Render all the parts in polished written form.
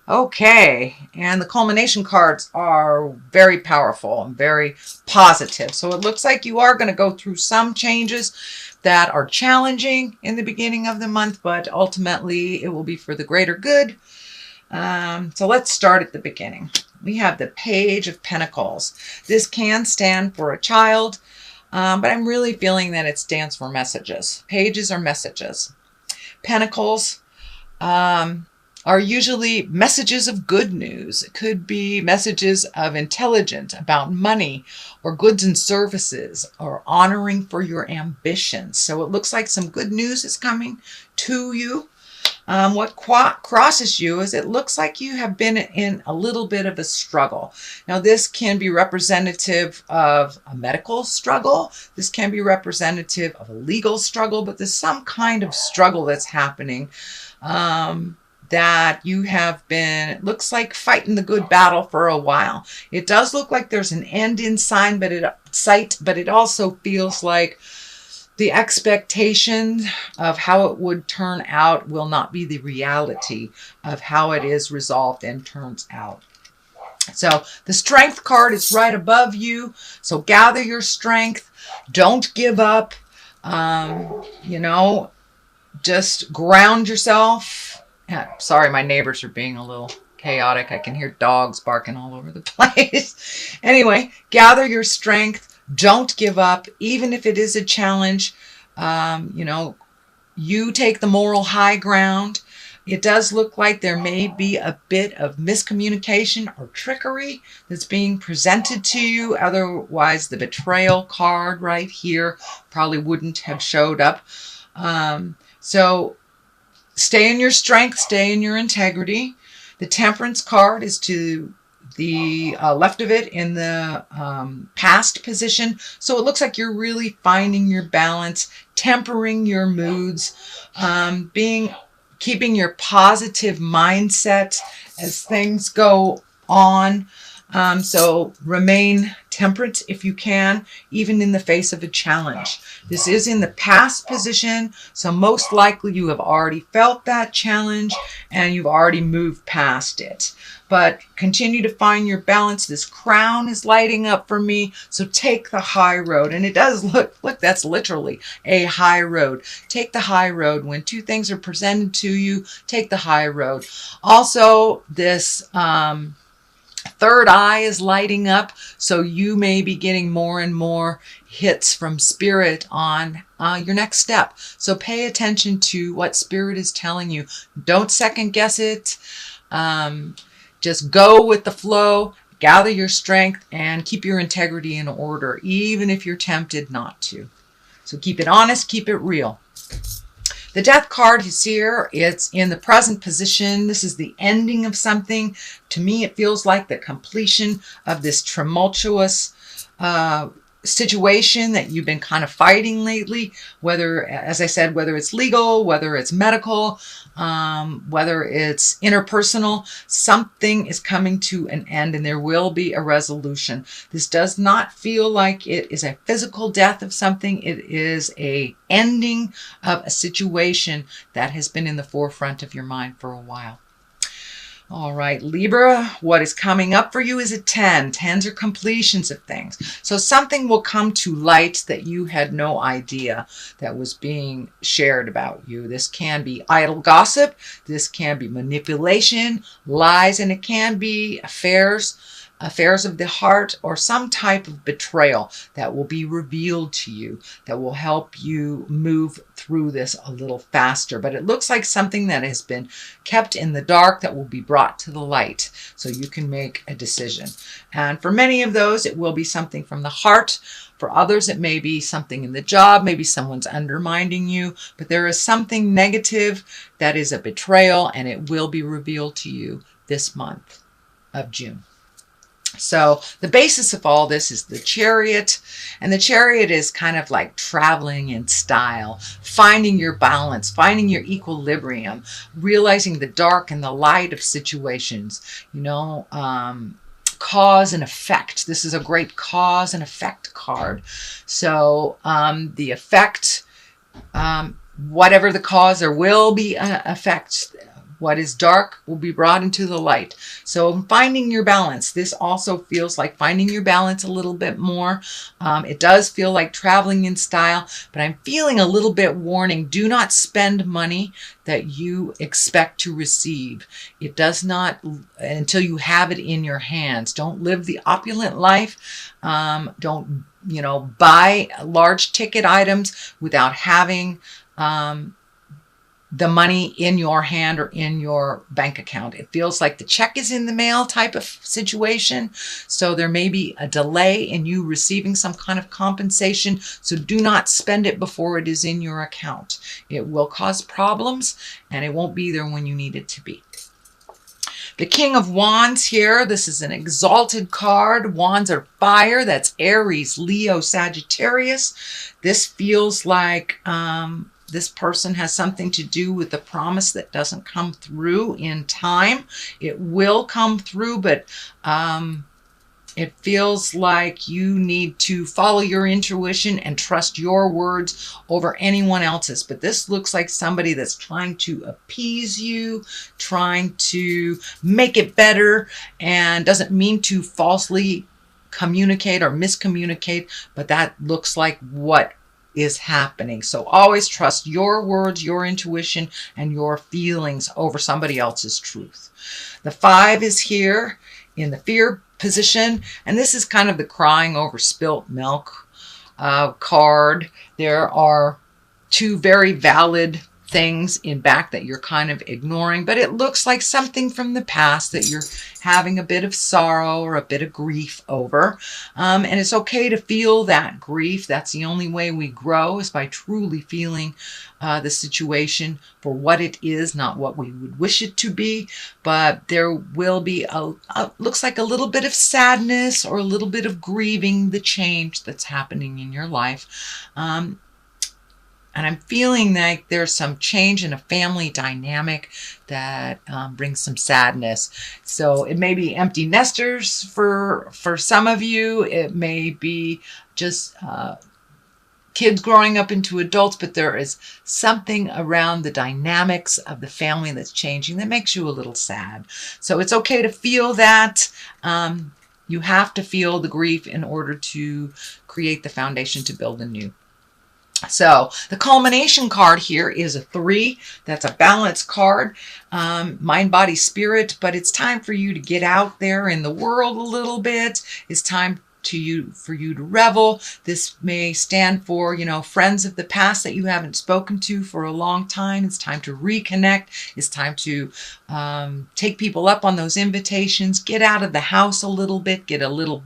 Okay, and the culmination cards are very powerful and very positive. So it looks like you are going to go through some changes that are challenging in the beginning of the month, but ultimately it will be for the greater good. So let's start at the beginning. We have the Page of Pentacles. This can stand for a child, but I'm really feeling that it stands for messages. Pages are messages. Pentacles are usually messages of good news. It could be messages of intelligence about money or goods and services or honoring for your ambitions. So it looks like some good news is coming to you. What crosses you is it looks like you have been in a little bit of a struggle. Now, this can be representative of a medical struggle. This can be representative of a legal struggle, but there's some kind of struggle that's happening that you have been, it looks like, fighting the good battle for a while. It does look like there's an end in sight, but it also feels like the expectation of how it would turn out will not be the reality of how it is resolved and turns out. So the Strength card is right above you. So gather your strength. Don't give up. Just ground yourself. Sorry, my neighbors are being a little chaotic. I can hear dogs barking all over the place. Anyway, gather your strength. Don't give up, even if it is a challenge. You take the moral high ground. It does look like there may be a bit of miscommunication or trickery that's being presented to you. Otherwise, the Betrayal card right here probably wouldn't have showed up. So stay in your strength, stay in your integrity. The Temperance card is to the left of it in the past position. So it looks like you're really finding your balance, tempering your moods, keeping your positive mindset as things go on. So remain temperate if you can, even in the face of a challenge. This is in the past position, so most likely you have already felt that challenge and you've already moved past it. But continue to find your balance. This crown is lighting up for me, so take the high road. And it does look, that's literally a high road. Take the high road. When two things are presented to you, take the high road. Also, this third eye is lighting up, so you may be getting more and more hits from Spirit on your next step. So pay attention to what Spirit is telling you. Don't second guess it. Just go with the flow, gather your strength, and keep your integrity in order, even if you're tempted not to. So keep it honest, keep it real. The Death card is here. It's in the present position. This is the ending of something. To me, it feels like the completion of this tumultuous situation that you've been kind of fighting lately, whether, as I said, whether it's legal, whether it's medical, whether it's interpersonal, something is coming to an end and there will be a resolution. This does not feel like it is a physical death of something. It is a ending of a situation that has been in the forefront of your mind for a while. All right, Libra, what is coming up for you is a 10. 10s are completions of things. So something will come to light that you had no idea that was being shared about you. This can be idle gossip. This can be manipulation, lies, and it can be affairs of the heart, or some type of betrayal that will be revealed to you that will help you move through this a little faster. But it looks like something that has been kept in the dark that will be brought to the light so you can make a decision. And for many of those, it will be something from the heart. For others, it may be something in the job, maybe someone's undermining you, but there is something negative that is a betrayal, and it will be revealed to you this month of June. So the basis of all this is the Chariot, and the Chariot is kind of like traveling in style, finding your balance, finding your equilibrium, realizing the dark and the light of situations, cause and effect. This is a great cause and effect card. So the effect, whatever the cause, there will be an effect. What is dark will be brought into the light. So finding your balance. This also feels like finding your balance a little bit more. It does feel like traveling in style, but I'm feeling a little bit warning. Do not spend money that you expect to receive. It does not, until you have it in your hands. Don't live the opulent life. Don't, buy large ticket items without having the money in your hand or in your bank account. It feels like the check is in the mail type of situation. So there may be a delay in you receiving some kind of compensation. So do not spend it before it is in your account. It will cause problems and it won't be there when you need it to be. The King of Wands here, this is an exalted card. Wands are fire. That's Aries, Leo, Sagittarius. This feels like this person has something to do with the promise that doesn't come through in time. It will come through, but it feels like you need to follow your intuition and trust your words over anyone else's. But this looks like somebody that's trying to appease you, trying to make it better, and doesn't mean to falsely communicate or miscommunicate, but that looks like what is happening. So always trust your words, your intuition, and your feelings over somebody else's truth. The 5 is here in the fear position, and this is kind of the crying over spilt milk card. There are 2 very valid things in back that you're kind of ignoring, but it looks like something from the past that you're having a bit of sorrow or a bit of grief over. And it's okay to feel that grief. That's the only way we grow, is by truly feeling the situation for what it is, not what we would wish it to be. But there will be looks like a little bit of sadness or a little bit of grieving the change that's happening in your life. And I'm feeling like there's some change in a family dynamic that brings some sadness. So it may be empty nesters for some of you. It may be just kids growing up into adults, but there is something around the dynamics of the family that's changing that makes you a little sad. So it's okay to feel that. You have to feel the grief in order to create the foundation to build anew. So the culmination card here is a 3. That's a balance card, mind, body, spirit. But it's time for you to get out there in the world a little bit. It's time for you to revel. This may stand for, friends of the past that you haven't spoken to for a long time. It's time to reconnect. It's time to take people up on those invitations. Get out of the house a little bit. Get a little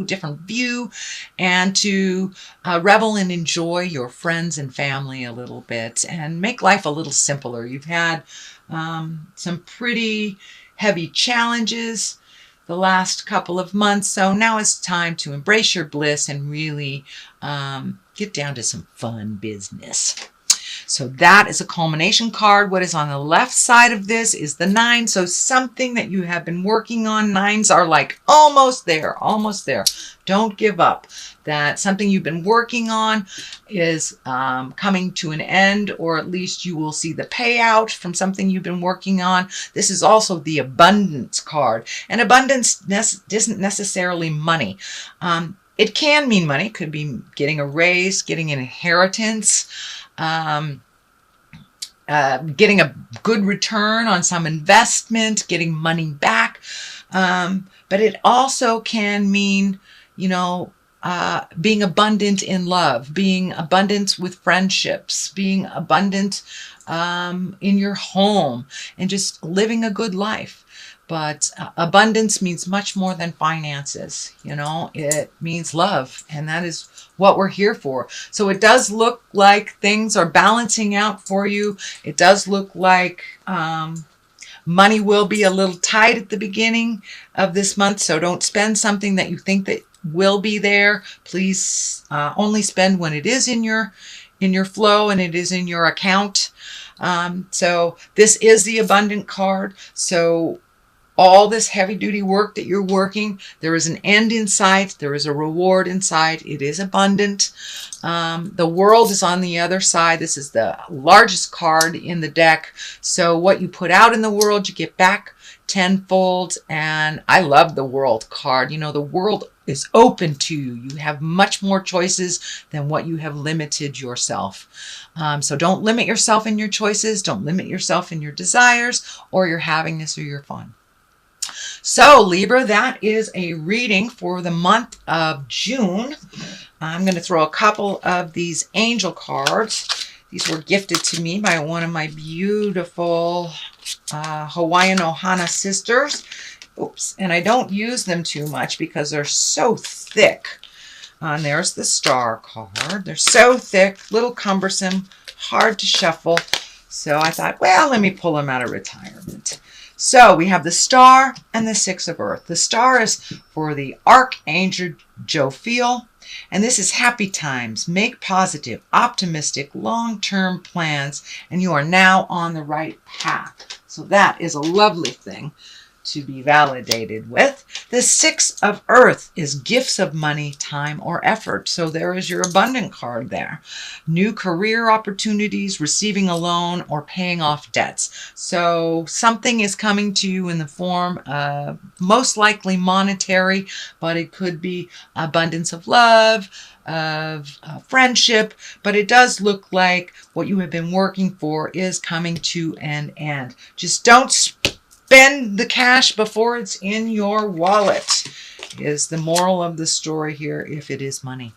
different view, and to revel and enjoy your friends and family a little bit, and make life a little simpler. You've had some pretty heavy challenges the last couple of months. So now it's time to embrace your bliss and really get down to some fun business. So that is a culmination card. What is on the left side of this is the 9. So something that you have been working on. 9s are like almost there, almost there. Don't give up. That something you've been working on is coming to an end, or at least you will see the payout from something you've been working on. This is also the abundance card. And abundance isn't necessarily money. It can mean money. It could be getting a raise, getting an inheritance, getting a good return on some investment, getting money back. But it also can mean, being abundant in love, being abundant with friendships, being abundant in your home, and just living a good life. But abundance means much more than finances. It means love, and that is what we're here for. So it does look like things are balancing out for you. It does look like money will be a little tight at the beginning of this month. So don't spend something that you think that will be there. Please only spend when it is in your flow and it is in your account. So this is the abundant card. So all this heavy duty work that you're working, there is an end in sight. There is a reward in sight. It is abundant. The world is on the other side. This is the largest card in the deck. So what you put out in the world, you get back tenfold. And I love the world card. You know, the world is open to you. You have much more choices than what you have limited yourself. So don't limit yourself in your choices. Don't limit yourself in your desires or your happiness or your fun. So Libra, that is a reading for the month of June. I'm going to throw a couple of these angel cards. These were gifted to me by one of my beautiful Hawaiian Ohana sisters. Oops, and I don't use them too much because they're so thick. And there's the star card. They're so thick, little cumbersome, hard to shuffle. So I thought, well, let me pull them out of retirement. So we have the star and the 6 of earth. The star is for the Archangel Jophiel. And this is happy times. Make positive, optimistic, long-term plans. And you are now on the right path. So that is a lovely thing to be validated with. The 6 of earth is gifts of money, time, or effort. So there is your abundant card there. New career opportunities, receiving a loan, or paying off debts. So something is coming to you in the form of most likely monetary, but it could be abundance of love, of friendship, but it does look like what you have been working for is coming to an end. Just don't spend the cash before it's in your wallet, is the moral of the story here, if it is money.